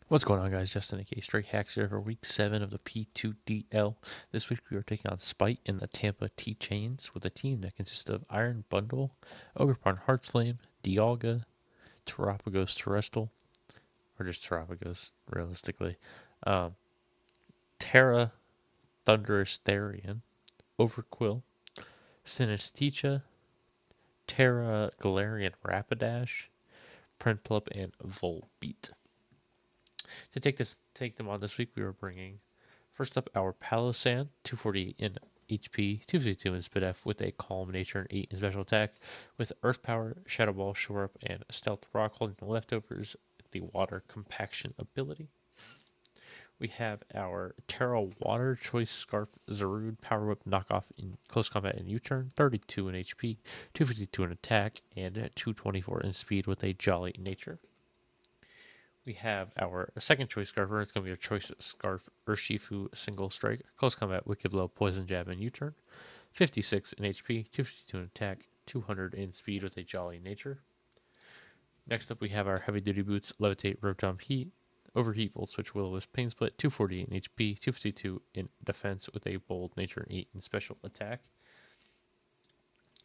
What's going on, guys? Justin, aka Straight Hacks here for week 7 of the P2DL. This week we are taking on Spite in the Tampa T-Chainz with a team that consists of Iron Bundle, Ogrepon Heartflame, Dialga, Terapagos Terrestrial, or just Terapagos, realistically, um, Terra Thunderous Therian, Overquill, Sinistcha, Terra Galarian Rapidash, Prinplup, and Volbeat. To take them on this week, we are bringing first up our Palossand, 240 in HP, 252 in Spit F with a Calm Nature and 8 in Special Attack, with Earth Power, Shadow Ball, Shore Up, and Stealth Rock holding the leftovers, the Water Compaction ability. We have our Terra Water Choice Scarf Zarude Power Whip knockoff in close combat and U-turn, 32 in HP, 252 in attack, and 224 in speed with a Jolly Nature. We have our second choice Scarfer. It's going to be a choice Scarf Urshifu Single Strike, Close Combat, Wicked Blow, Poison Jab, and U-turn. 56 in HP, 252 in attack, 200 in speed with a Jolly Nature. Next up, we have our Heavy Duty Boots, Levitate, Rope Jump, Heat, Overheat, Volt Switch, Will-O-Wisp, Pain Split, 240 in HP, 252 in defense with a Bold Nature and 8 in special attack.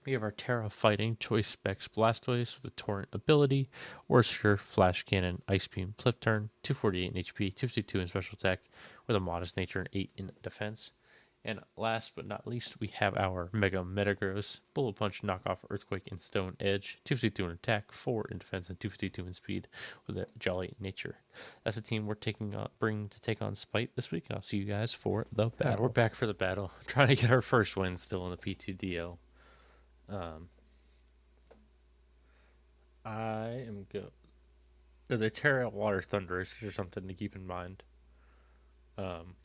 We have our Terra Fighting Choice Specs Blastoise with a Torrent ability, Worcester Flash Cannon Ice Beam Flip Turn, 248 in HP, 252 in special attack with a modest nature and 8 in defense. And last but not least, we have our Mega Metagross Bullet Punch Knockoff Earthquake and Stone Edge, 252 in attack, 4 in defense, and 252 in speed with a Jolly Nature. That's the team we're bringing to take on Spite this week, and I'll see you guys for the battle. We're back for the battle, trying to get our first win still in the P2DL. Um, I am go. The Terra Water Thunderous is something to keep in mind. Um,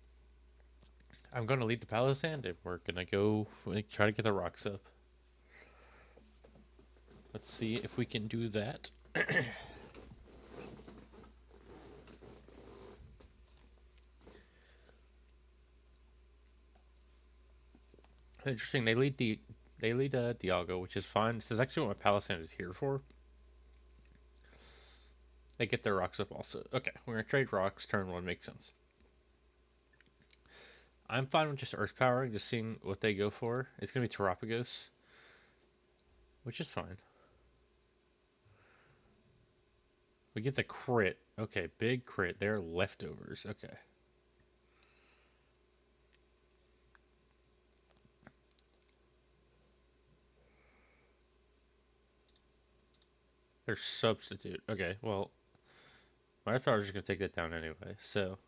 I'm going to lead the Palisand, and we're going to go try to get the rocks up. Let's see if we can do that. Interesting. They lead Dialgo, which is fine. This is actually what my Palisand is here for. They get their rocks up also. Okay, we're gonna trade rocks. Turn one makes sense. I'm fine with just Earth Powering, just seeing what they go for. It's gonna be Terapagos, which is fine. We get the crit. Okay, big crit. They're leftovers. Okay. They're substitute. Okay, well, my power is just going to take that down anyway. So,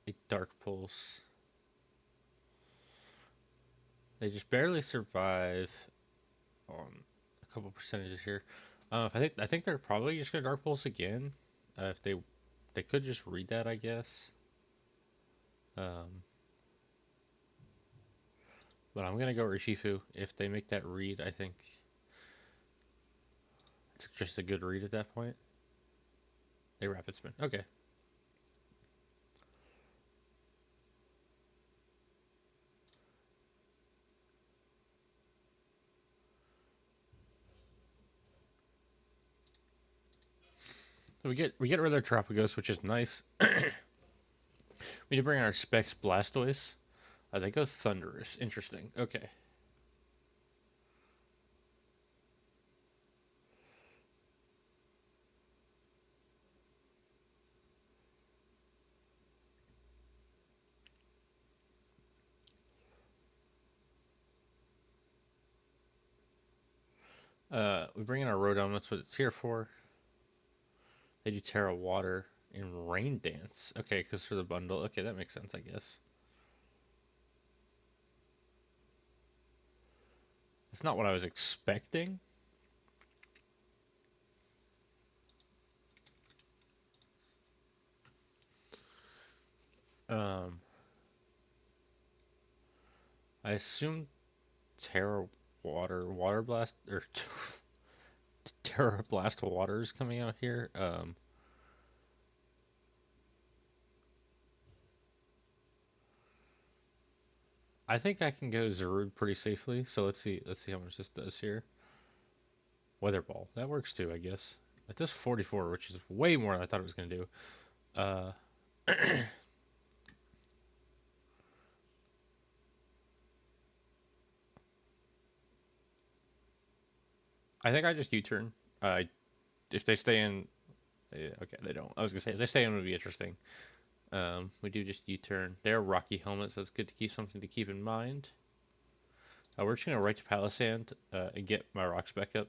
a Dark Pulse. They just barely survive on a couple percentages here. I think they're probably just going to Dark Pulse again. If they could just read that, I guess. But I'm gonna go Urshifu. If they make that read, I think it's just a good read at that point. They Rapid Spin. Okay. So we get rid of Terapagos, which is nice. We need to bring in our Specs Blastoise. They go Thunderous. Interesting. Okay. We bring in our Rotom. That's what it's here for. They do Terra Water and Rain Dance. Okay, because for the bundle. Okay, that makes sense, I guess. It's not what I was expecting. Um, I assume Terra Water Blast, or Terra Blast Water is coming out here. I think I can go Zarude pretty safely. So let's see how much this does here. Weather Ball, that works too, I guess. It does 44, which is way more than I thought it was going to do. Uh, I think I just U-turn. If they stay in, okay, they don't. I was gonna say if they stay in, it would be interesting. We do just U-turn. They're rocky helmets, so it's good to keep something to keep in mind. We're just gonna right to Palisand and get my rocks back up.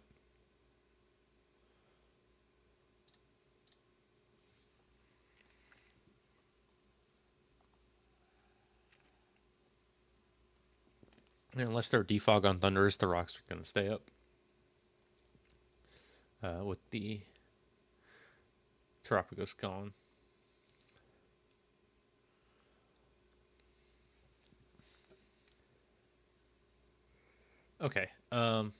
And unless they're defog on Thunders, the rocks are gonna stay up. With the Terapagos gone. Okay. I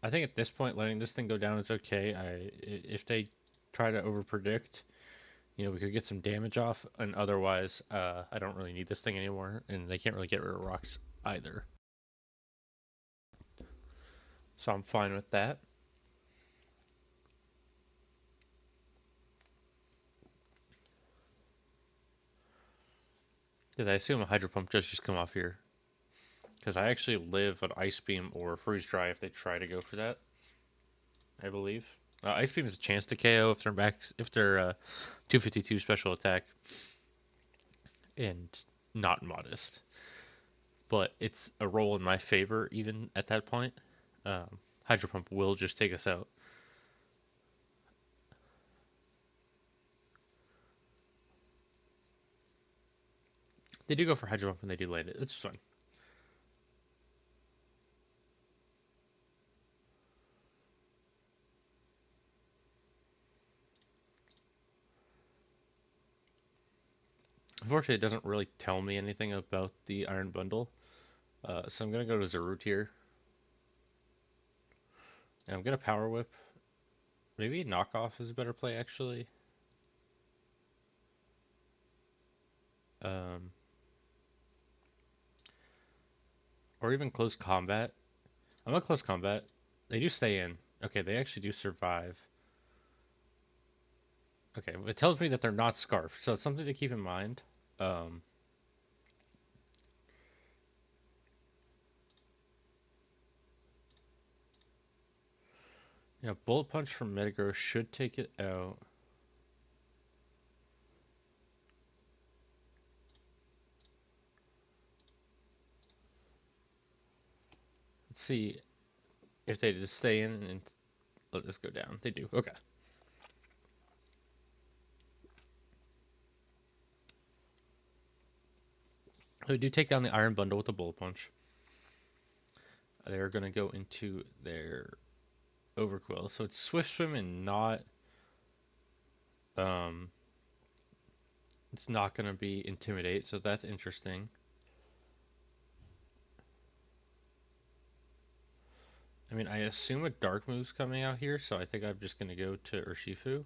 think at this point, letting this thing go down is okay. If they try to overpredict, we could get some damage off, and otherwise, I don't really need this thing anymore, and they can't really get rid of rocks either. So I'm fine with that. Did I assume a hydro pump just come off here? Because I actually live an ice beam or freeze dry if they try to go for that. I believe ice beam is a chance to KO if they're 252 special attack and not modest. But it's a roll in my favor even at that point. Hydro pump will just take us out. They do go for hydro pump when they do land it. It's just fine. Unfortunately, it doesn't really tell me anything about the Iron Bundle. So I'm going to go to Zarut here. And I'm going to Power Whip. Maybe Knockoff is a better play, actually. Um, or even Close Combat. I'm going to Close Combat. They do stay in. Okay, they actually do survive. Okay, it tells me that they're not Scarfed, so it's something to keep in mind. Bullet Punch from Metagross should take it out. Let's see if they just stay in and let this go down. They do. Okay. They do take down the Iron Bundle with a Bullet Punch. They're going to go into their Overquill. So it's Swift Swim and not... it's not going to be Intimidate, so that's interesting. I mean, I assume a Dark move's coming out here, so I think I'm just going to go to Urshifu.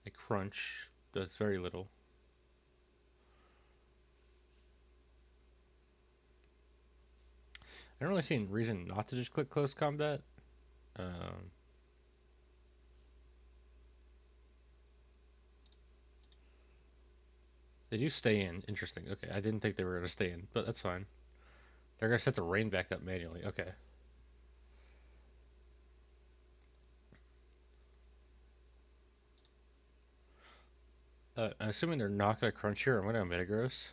A Crunch does very little. I don't really see any reason not to just click Close Combat. They do stay in. Interesting. Okay, I didn't think they were going to stay in, but that's fine. They're going to set the rain back up manually. Okay. Assuming they're not going to crunch here, I'm going to Metagross.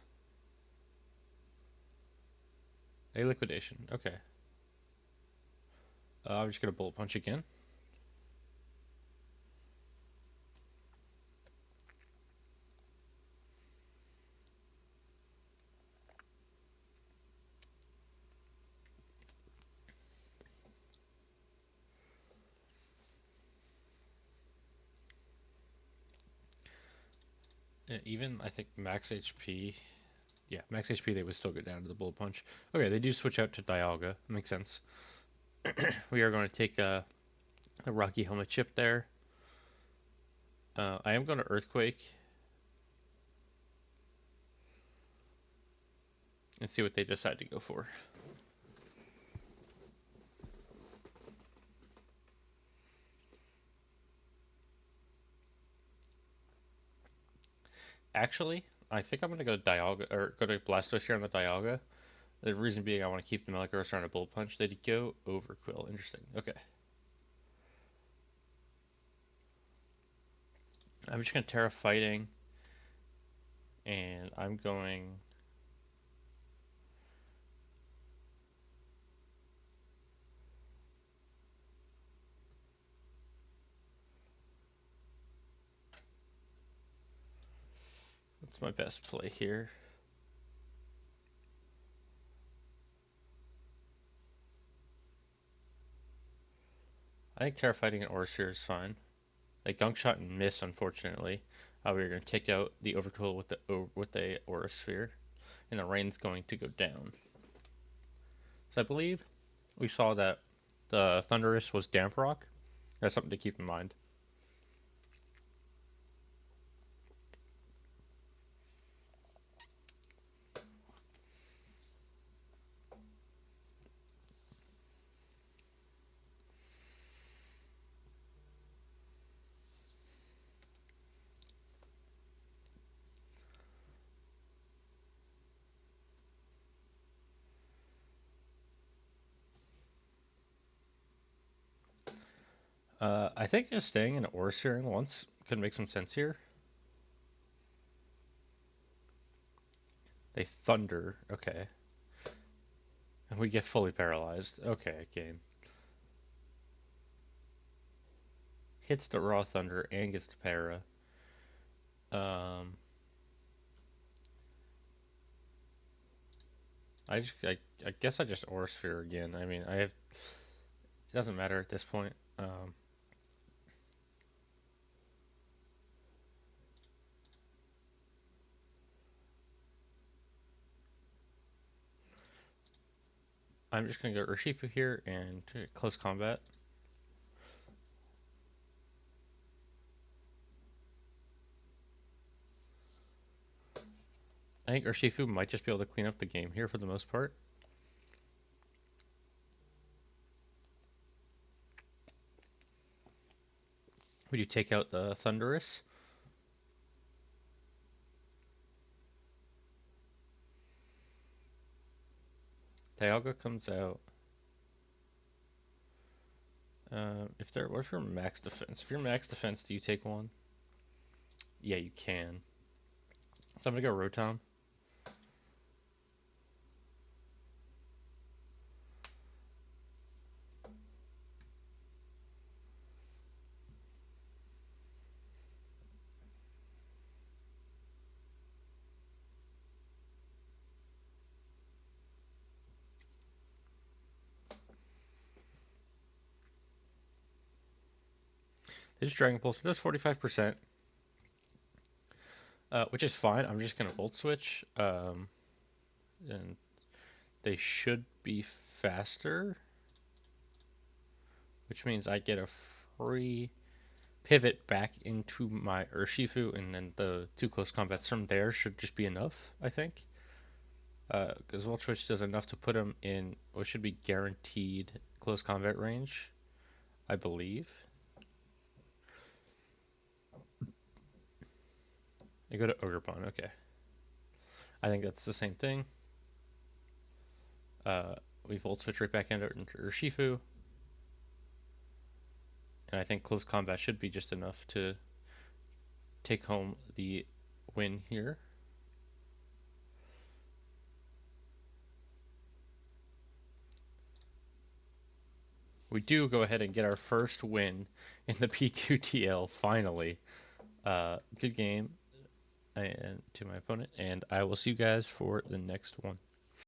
A Liquidation. Okay. I'm just going to Bullet Punch again. Even, I think, max HP. Yeah, max HP, they would still go down to the Bullet Punch. Okay, they do switch out to Dialga. Makes sense. We are going to take a Rocky Helmet chip there. I am going to Earthquake. And see what they decide to go for. Actually, I think I'm gonna go Dialga or go to Blastoise here on the Dialga. The reason being, I want to keep the Metagross around a Bullet Punch. They did go Overquill. Interesting. Okay. I'm just gonna Terra Fighting, and I'm going. What's my best play here? I think Terra Fighting and Oris here is fine. Like Gunk Shot and miss, unfortunately. We're gonna take out the Overkill with the Aura Sphere, and the rain's going to go down. So I believe we saw that the Thunderous was Damp Rock. That's something to keep in mind. I think just staying in Aura Sphere once could make some sense here. They Thunder. Okay. And we get fully paralyzed. Okay, game. Hits the Raw Thunder and gets the Para. I guess I just Aura Sphere again. I mean, I have. It doesn't matter at this point. I'm just gonna go Urshifu here and close combat. I think Urshifu might just be able to clean up the game here for the most part. Would you take out the Thunderous? Dialga comes out. What's your max defense? If you're max defense, do you take one? Yeah, you can. So I'm gonna go Rotom. They just Dragon Pulse. It does 45%, which is fine. I'm just gonna Volt Switch, and they should be faster, which means I get a free pivot back into my Urshifu, and then the 2 close combats from there should just be enough, I think. Because Volt Switch does enough to put him in what should be guaranteed close combat range, I believe. I go to Ogerpon, okay. I think that's the same thing. We Volt Switch right back into Urshifu. And I think close combat should be just enough to take home the win here. We do go ahead and get our first win in the P2DL finally. Good game and to my opponent, and I will see you guys for the next one.